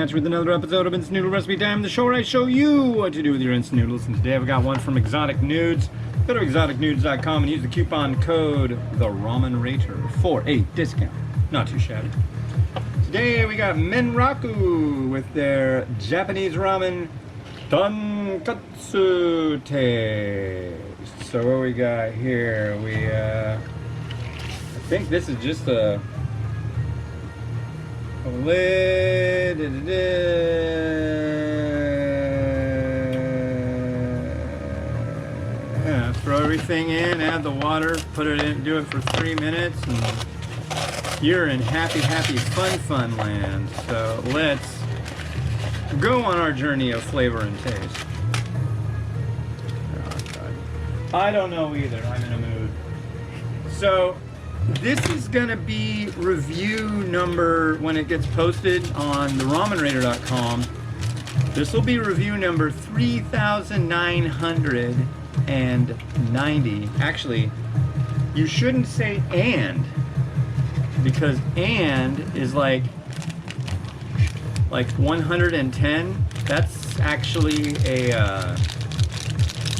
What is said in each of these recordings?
at you with another episode of Instant Noodle Recipe Time, the show where I show you what to do with your instant noodles. And today I've got one from Exotic Nudes. Go to exoticnudes.com and use the coupon code TheRamenRater for a discount. Not too shabby. Today we got Menraku with their Japanese ramen Tonkotsu taste. So what we got here? I think this is just a lid. Yeah, throw everything in, add the water, put it in, do it for 3 minutes, and you're in happy, fun land. So let's go on our journey of flavor and taste. Oh, God. I don't know either. I'm in a mood. So this is gonna be review number, when it gets posted on theramenrater.com, this will be review number 3,990. Actually, you shouldn't say and, because and is like 110. That's actually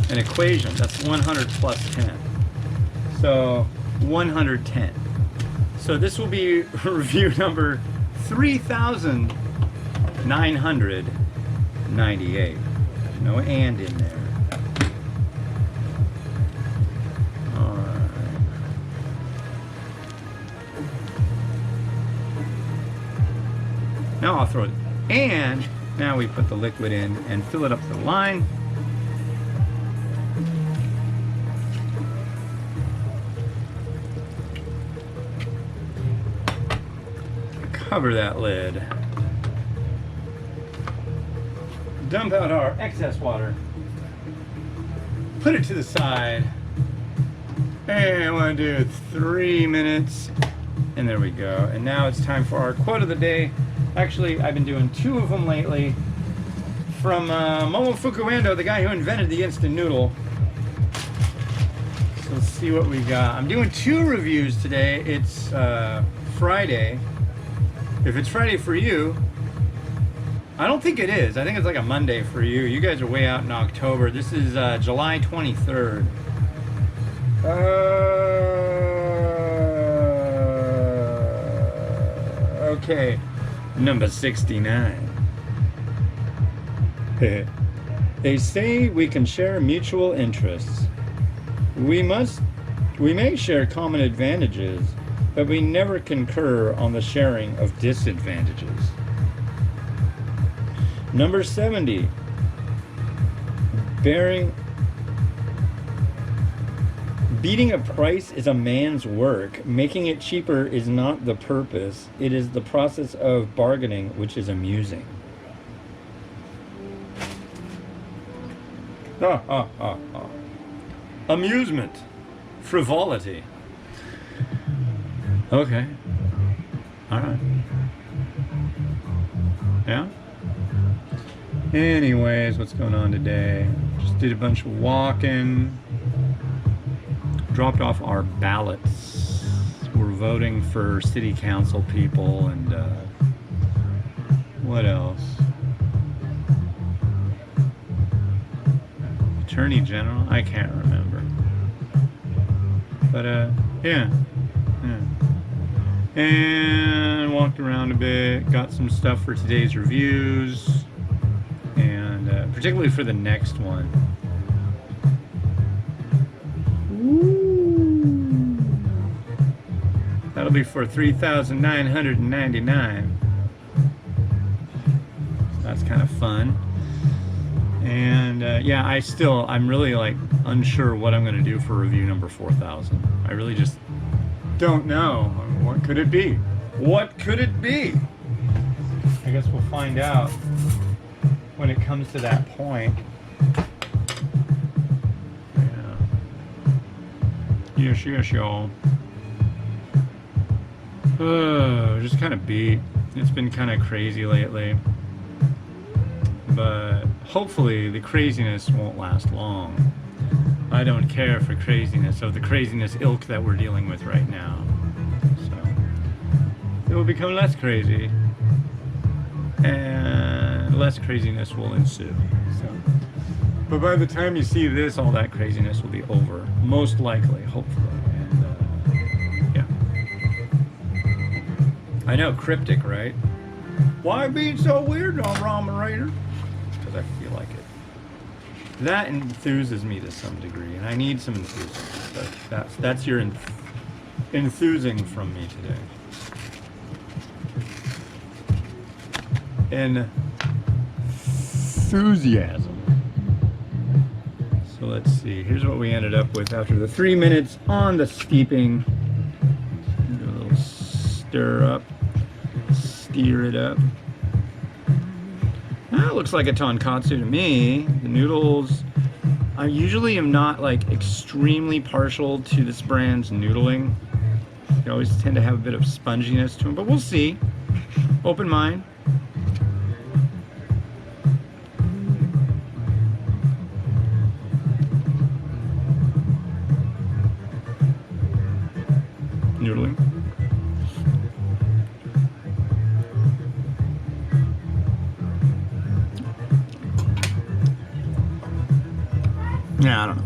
an equation. That's 100 plus 10. So 110. So this will be review number 3,998. No and in there. All right. Now I'll throw it. And now we put the liquid in and fill it up to the line. Cover that lid. Dump out our excess water. Put it to the side. And I want to do 3 minutes. And there we go. And now it's time for our quote of the day. Actually, I've been doing 2 of them lately. From Momofuku Ando, the guy who invented the instant noodle. So let's see what we got. I'm doing 2 reviews today. It's Friday. If it's Friday for you, I don't think it is. I think it's like a Monday for you. You guys are way out in October. This is July 23rd. Okay, number 69. They say we can share mutual interests. We may share common advantages, but we never concur on the sharing of disadvantages. Number 70. Beating a price is a man's work. Making it cheaper is not the purpose. It is the process of bargaining which is amusing. Amusement. Frivolity. Okay. Alright. Yeah? Anyways, what's going on today? Just did a bunch of walking. Dropped off our ballots. We're voting for city council people and what else? Attorney General? I can't remember. But yeah. And walked around a bit, got some stuff for today's reviews, and particularly for the next one. Ooh. That'll be for 3,999. That's kind of fun. And yeah, I'm really like unsure what I'm going to do for review number 4,000. I really just don't know. What could it be? What could it be? I guess we'll find out when it comes to that point. Yeah. Yes, y'all. Just kind of beat. It's been kind of crazy lately. But hopefully the craziness won't last long. I don't care for craziness of the craziness ilk that we're dealing with right now. So it will become less crazy. and less craziness will ensue. So, but by the time you see this, all that craziness will be over, most likely, hopefully. And yeah, I know, cryptic, right? Why being so weird on Ramen Raider? Because I feel like it. That enthuses me to some degree, and I need some enthusiasm. That's your enthusing from me today. Enthusiasm. So let's see. Here's what we ended up with after the 3 minutes on the steeping. Do a little stir up, steer it up. That looks like a tonkotsu to me. The noodles, I usually am not like extremely partial to this brand's noodling. They always tend to have a bit of sponginess to them, but we'll see. Open mind. Noodling. Yeah, I don't know.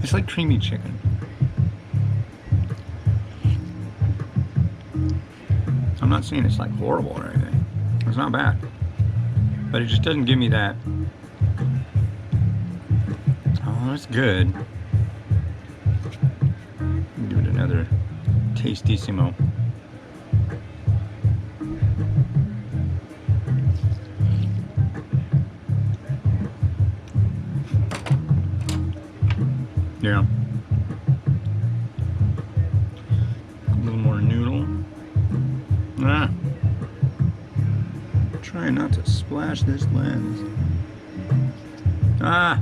It's like creamy chicken. I'm not saying it's like horrible or anything. It's not bad. But it just doesn't give me that. Oh, that's good. Give it another tastissimo. Yeah. A little more noodle. Ah. Try not to splash this lens. Ah.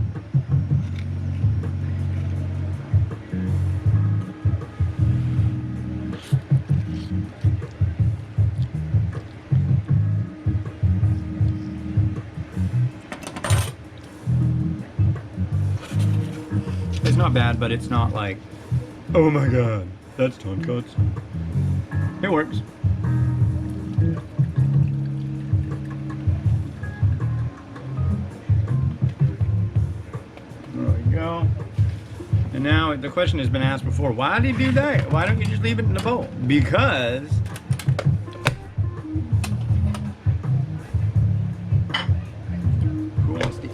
It's not bad, but it's not like, oh my god, that's tonkotsu. It works. There we go. And now the question has been asked before, why do you do that? Why don't you just leave it in the bowl? Because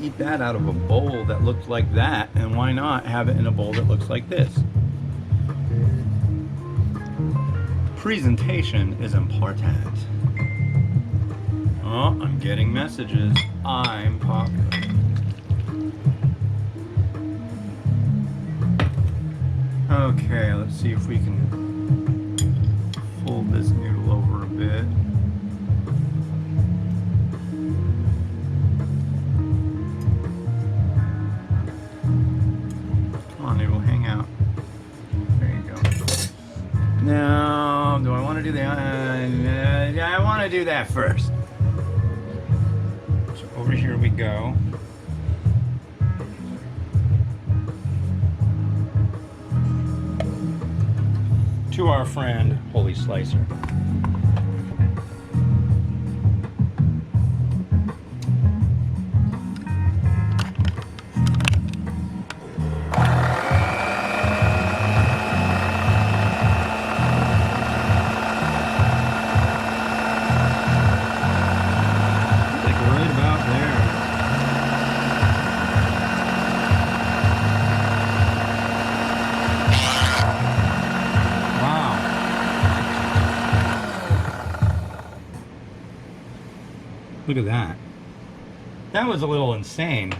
eat that out of a bowl that looks like that, and why not have it in a bowl that looks like this? Presentation is important. Oh, I'm getting messages. I'm popular. Okay, let's see if we can fold this noodle over a bit. No, do I want to do that? I want to do that first. So over here we go. To our friend, Holy Slicer. Look at that. That was a little insane.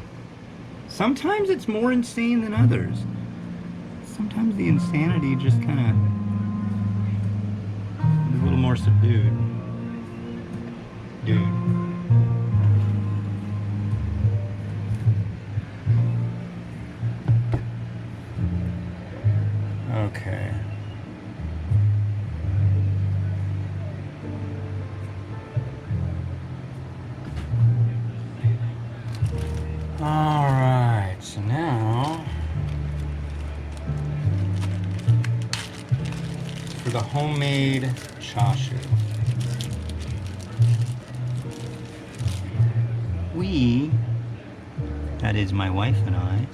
Sometimes it's more insane than others. Sometimes the insanity just kind of is a little more subdued. Dude. Okay. Alright, so now for the homemade chashu. We, that is my wife and I,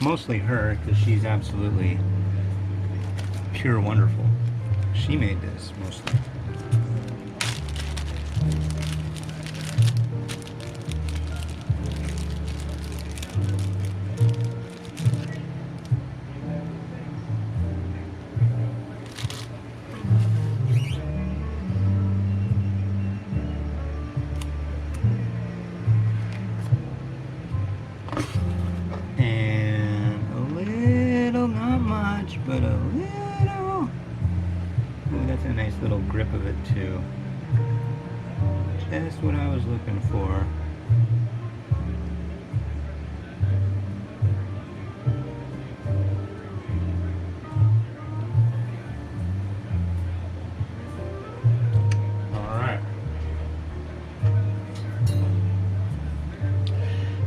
mostly her because she's absolutely pure wonderful. She made this mostly. And a little, not much, but a little. Ooh, that's a nice little grip of it too. Just what I was looking for.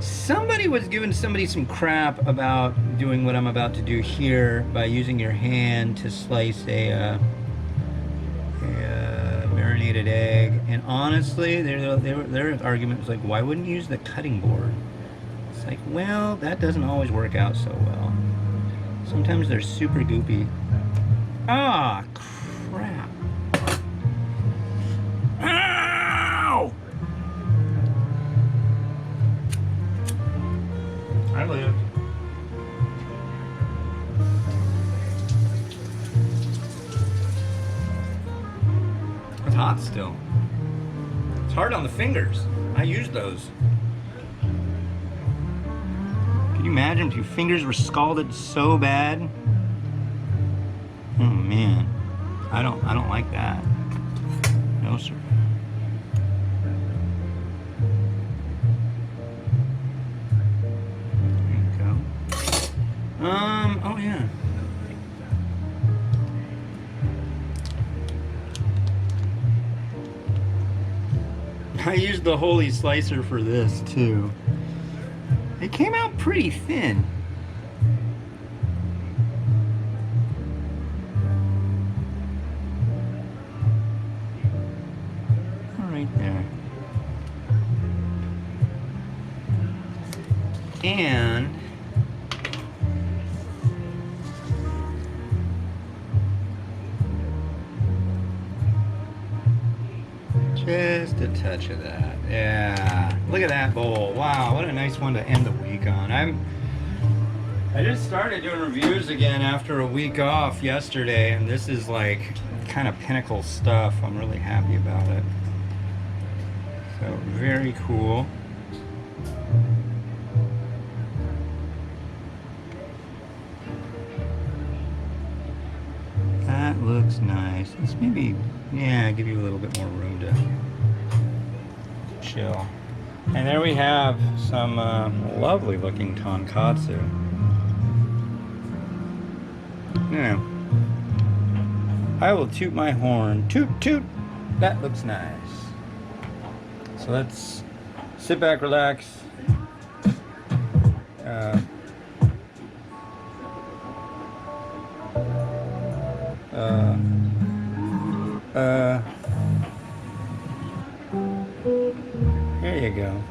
Somebody was giving somebody some crap about doing what I'm about to do here by using your hand to slice a marinated egg. And honestly, their argument was like, why wouldn't you use the cutting board? It's like, well, that doesn't always work out so well. Sometimes they're super goopy. Ah, crap. Ow! I lived. It's hot still. It's hard on the fingers. I use those. Can you imagine if your fingers were scalded so bad? Oh man, I don't like that. No sir. Oh yeah. I used the Holy Slicer for this too. It came out pretty thin. Right there. And just a touch of that. Yeah. Look at that bowl. Wow, what a nice one to end the week on. I just started doing reviews again after a week off yesterday, and this is like kind of pinnacle stuff. I'm really happy about it. So very cool. That looks nice. Let's maybe, yeah, give you a little bit more room to chill. And there we have some lovely looking tonkotsu. Now, I will toot my horn. Toot, toot. That looks nice. So let's sit back, relax. There you go.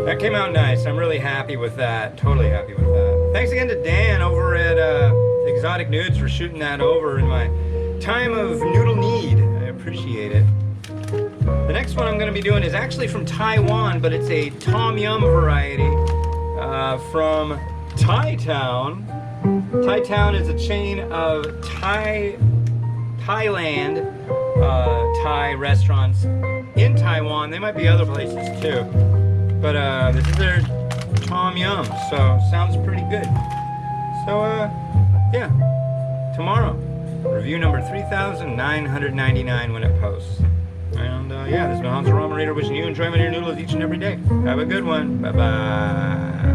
That came out nice. I'm really happy with that. Totally happy with that. Thanks again to Dan over at Exotic Nudes for shooting that over in my time of noodle need. I appreciate it. The next one I'm going to be doing is actually from Taiwan, but it's a Tom Yum variety from Thai Town. Thai Town is a chain of Thailand Thai restaurants in Taiwan. There might be other places too. But this is their Tom Yum, so sounds pretty good. So, yeah, tomorrow, review number 3,999 when it posts. And yeah, this has been Hanzo Ramen Raider wishing you enjoyment of your noodles each and every day. Have a good one. Bye-bye.